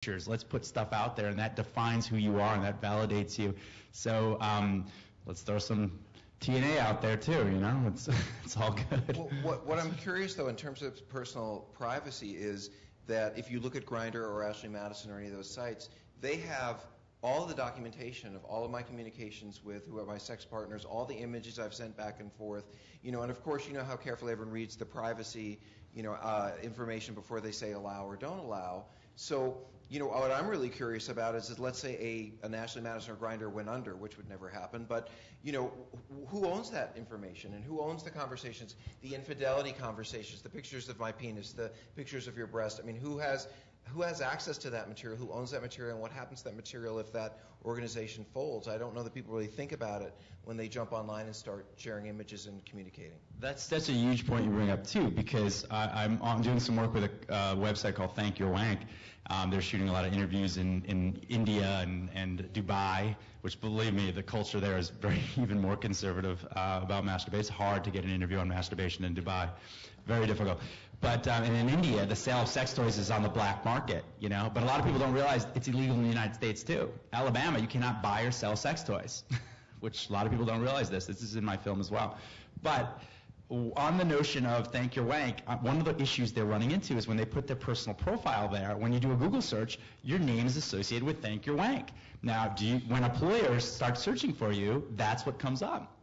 pictures. Let's put stuff out there, and that defines who you are, and that validates you. So let's throw some TNA out there too, you know, it's all good. Well, what I'm curious though in terms of personal privacy is that if you look at Grindr or Ashley Madison or any of those sites, they have all of the documentation of all of my communications with who are my sex partners, all the images I've sent back and forth, you know, and of course you know how carefully everyone reads the privacy, you know, information before they say allow or don't allow. So, you know, what I'm really curious about is let's say an Ashley Madison or Grindr went under, which would never happen, but, you know, who owns that information and who owns the conversations, the infidelity conversations, the pictures of my penis, the pictures of your breast? I mean, who has access to that material, who owns that material, and what happens to that material if that organization folds? I don't know that people really think about it when they jump online and start sharing images and communicating. That's a huge point you bring up too, because I'm doing some work with a website called Thank Your Wank. They're shooting a lot of interviews in India and Dubai, which, believe me, the culture there is even more conservative about masturbation. It's hard to get an interview on masturbation in Dubai. Very difficult. But and in India, the sale of sex toys is on the black market, you know. But a lot of people don't realize it's illegal in the United States too. Alabama, you cannot buy or sell sex toys, which a lot of people don't realize this. This is in my film as well. But on the notion of Thank Your Wank, one of the issues they're running into is when they put their personal profile there, when you do a Google search, your name is associated with Thank Your Wank. Now, when employers start searching for you, that's what comes up.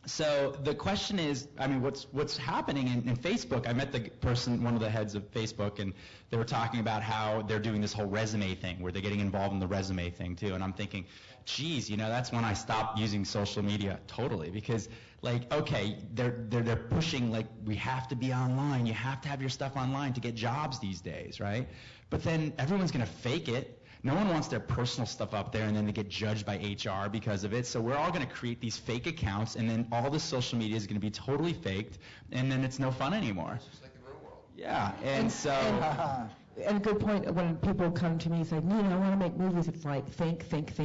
So the question is, I mean, what's happening in Facebook? I met the person, one of the heads of Facebook, and they were talking about how they're doing this whole resume thing, where they're getting involved in the resume thing too. And I'm thinking, geez, you know, that's when I stopped using social media totally, because like, okay, they're pushing like we have to be online, you have to have your stuff online to get jobs these days, right? But then everyone's going to fake it. No one wants their personal stuff up there and then they get judged by HR because of it. So we're all going to create these fake accounts, and then all the social media is going to be totally faked, and then it's no fun anymore. It's just like the real world. Yeah, and so... And a good point, when people come to me and say, Nina, I want to make movies, it's like, think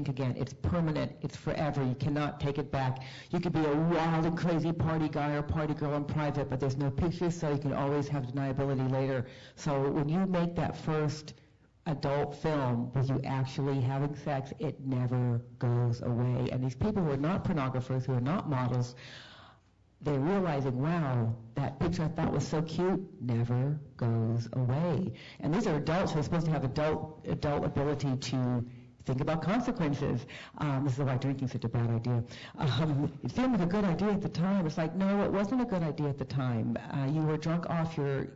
again. It's permanent. It's forever. You cannot take it back. You could be a wild and crazy party guy or party girl in private, but there's no pictures, so you can always have deniability later. So when you make that first adult film with you actually having sex, it never goes away. And these people who are not pornographers, who are not models, they're realizing, wow, that picture I thought was so cute never goes away. And these are adults who are supposed to have adult ability to think about consequences. This is why drinking's such a bad idea. It seemed like a good idea at the time. It's like, no, it wasn't a good idea at the time. You were drunk off your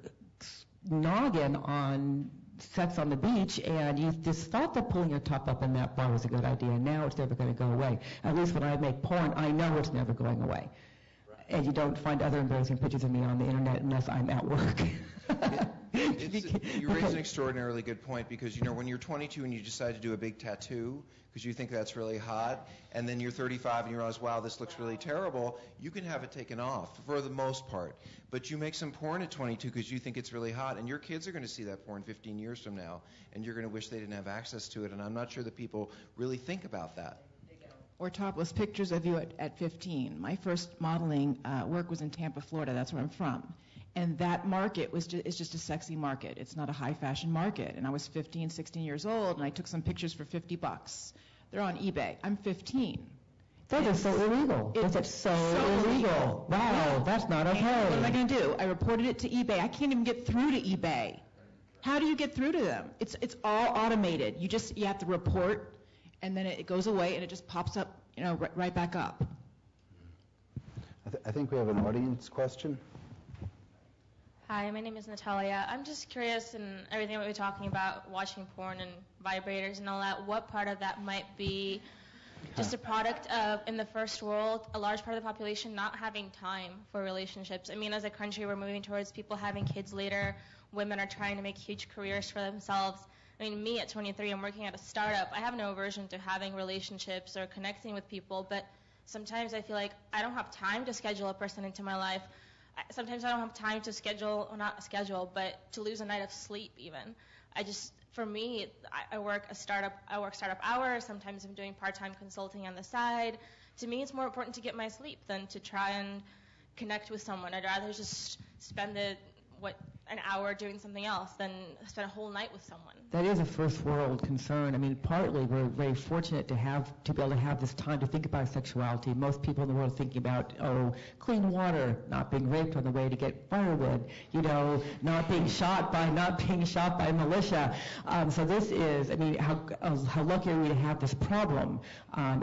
noggin on sex on the beach, and you just thought that pulling your top up in that bar was a good idea, and now it's never going to go away. At least when I make porn, I know it's never going away. Right. And you don't find other embarrassing pictures of me on the internet unless I'm at work. You raise an extraordinarily good point, because, you know, when you're 22 and you decide to do a big tattoo because you think that's really hot, and then you're 35 and you realize, wow, this looks really terrible, you can have it taken off for the most part. But you make some porn at 22 because you think it's really hot, and your kids are going to see that porn 15 years from now, and you're going to wish they didn't have access to it, and I'm not sure that people really think about that. Or topless pictures of you at 15. My first modeling work was in Tampa, Florida. That's where I'm from. And that market is just a sexy market. It's not a high fashion market. And I was 15, 16 years old, and I took some pictures for $50. They're on eBay. I'm 15. That is so illegal. It's so illegal. Wow, yeah. That's not okay. And what am I going to do? I reported it to eBay. I can't even get through to eBay. How do you get through to them? It's all automated. You have to report, and then it goes away, and it just pops up, you know, right back up. I think we have an audience question. Hi, my name is Natalia. I'm just curious, in everything that we're talking about, watching porn and vibrators and all that, what part of that might be just a product of, in the first world, a large part of the population not having time for relationships? I mean, as a country, we're moving towards people having kids later. Women are trying to make huge careers for themselves. I mean, me at 23, I'm working at a startup. I have no aversion to having relationships or connecting with people, but sometimes I feel like I don't have time to schedule a person into my life. Sometimes I don't have time to schedule, or not schedule, but to lose a night of sleep even. For me, I work startup hours. Sometimes I'm doing part-time consulting on the side. To me, it's more important to get my sleep than to try and connect with someone. I'd rather just spend an hour doing something else than spend a whole night with someone. That is a first world concern. I mean, partly we're very fortunate to be able to have this time to think about sexuality. Most people in the world are thinking about, clean water, not being raped on the way to get firewood, not being shot by militia. So this is, I mean, how lucky are we to have this problem?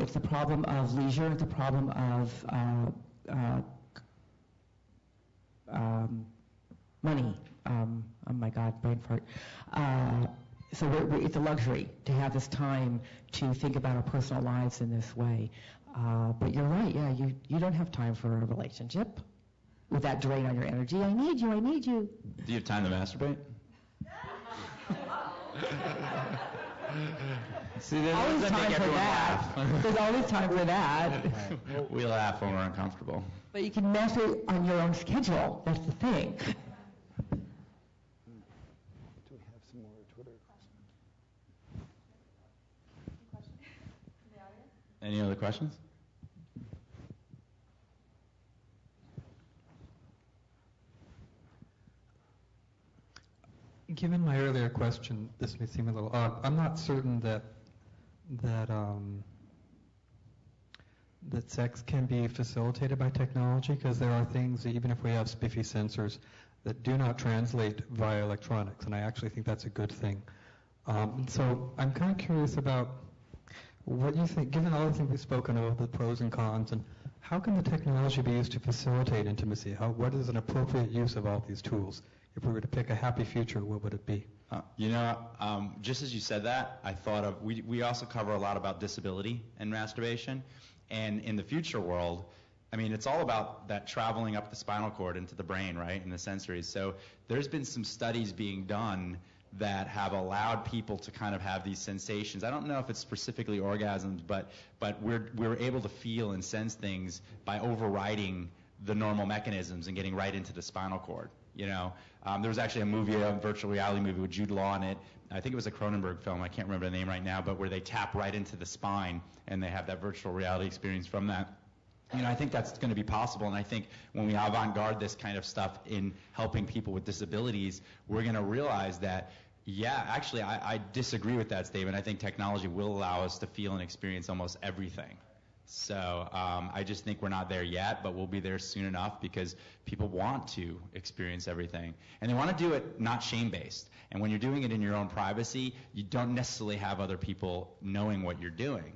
It's a problem of leisure. It's a problem of money. Oh my God, brain fart. So it's a luxury to have this time to think about our personal lives in this way. But you're right, yeah, you don't have time for a relationship with that drain on your energy. I need you. Do you have time to masturbate? See, there's always time for that. There's always time for that. We laugh when we're uncomfortable. But you can masturbate on your own schedule. That's the thing. Do we have some more Twitter questions? Any other questions? Given my earlier question, this may seem a little odd. I'm not certain that sex can be facilitated by technology, because there are things, even if we have spiffy sensors, that do not translate via electronics, and I actually think that's a good thing. So I'm kind of curious about what you think, given all the things we've spoken of, the pros and cons, and how can the technology be used to facilitate intimacy? What is an appropriate use of all these tools? If we were to pick a happy future, what would it be? Just as you said that, I thought of, we also cover a lot about disability and masturbation. And in the future world, I mean, it's all about that traveling up the spinal cord into the brain, right, and the sensories. So there's been some studies being done that have allowed people to kind of have these sensations. I don't know if it's specifically orgasms, but we're able to feel and sense things by overriding the normal mechanisms and getting right into the spinal cord. There was actually a movie, a virtual reality movie with Jude Law in it. I think it was a Cronenberg film. I can't remember the name right now, but where they tap right into the spine and they have that virtual reality experience from that. I think that's going to be possible, and I think when we avant-garde this kind of stuff in helping people with disabilities, we're going to realize that, yeah, actually, I disagree with that statement. I think technology will allow us to feel and experience almost everything. So I just think we're not there yet, but we'll be there soon enough, because people want to experience everything. And they want to do it not shame-based. And when you're doing it in your own privacy, you don't necessarily have other people knowing what you're doing.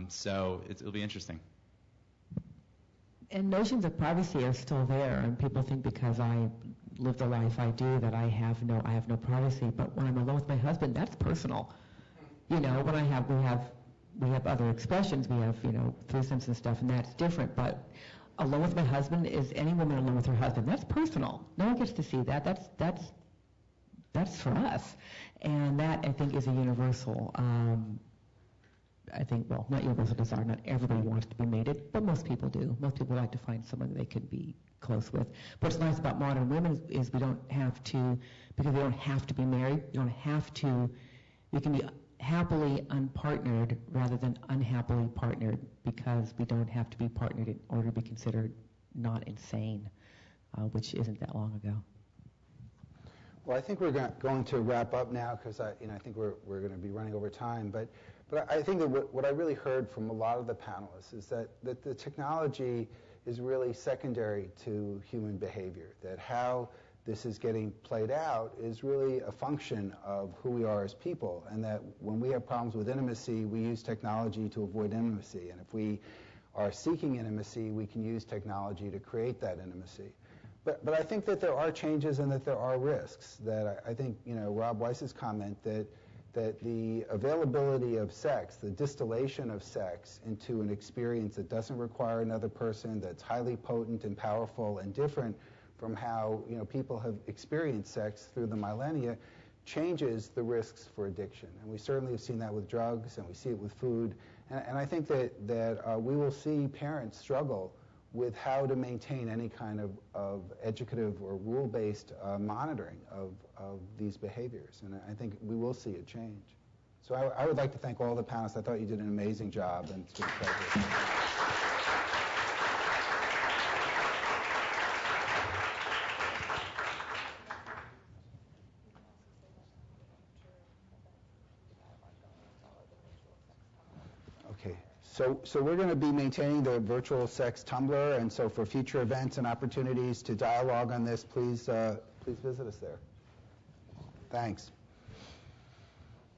So it'll be interesting. And notions of privacy are still there, and people think because I live the life I do that I have no privacy. But when I'm alone with my husband, that's personal. When we have other expressions. We have threesomes and stuff, and that's different. But alone with my husband is any woman alone with her husband. That's personal. No one gets to see that. That's for us, and that I think is a universal. I think, well, not universal desire. Not everybody wants to be mated, but most people do. Most people like to find someone they can be close with. What's nice about modern women is we don't have to, because we don't have to be married. We don't have to. We can be happily unpartnered rather than unhappily partnered, because we don't have to be partnered in order to be considered not insane, which isn't that long ago. Well, I think we're going to wrap up now, because I think we're going to be running over time. But I think that what I really heard from a lot of the panelists is that the technology is really secondary to human behavior, that how this is getting played out is really a function of who we are as people, and that when we have problems with intimacy, we use technology to avoid intimacy. And if we are seeking intimacy, we can use technology to create that intimacy. But I think that there are changes and that there are risks. That I think, Rob Weiss's comment that the availability of sex, the distillation of sex into an experience that doesn't require another person, that's highly potent and powerful and different from how people have experienced sex through the millennia, changes the risks for addiction. And we certainly have seen that with drugs, and we see it with food. And I think that we will see parents struggle with how to maintain any kind of educative or rule-based monitoring of these behaviors. And I think we will see a change. So I would like to thank all the panelists. I thought you did an amazing job, and it's been a pleasure. So we're going to be maintaining the VirtualSx Tumblr, and so for future events and opportunities to dialogue on this, please visit us there. Thanks.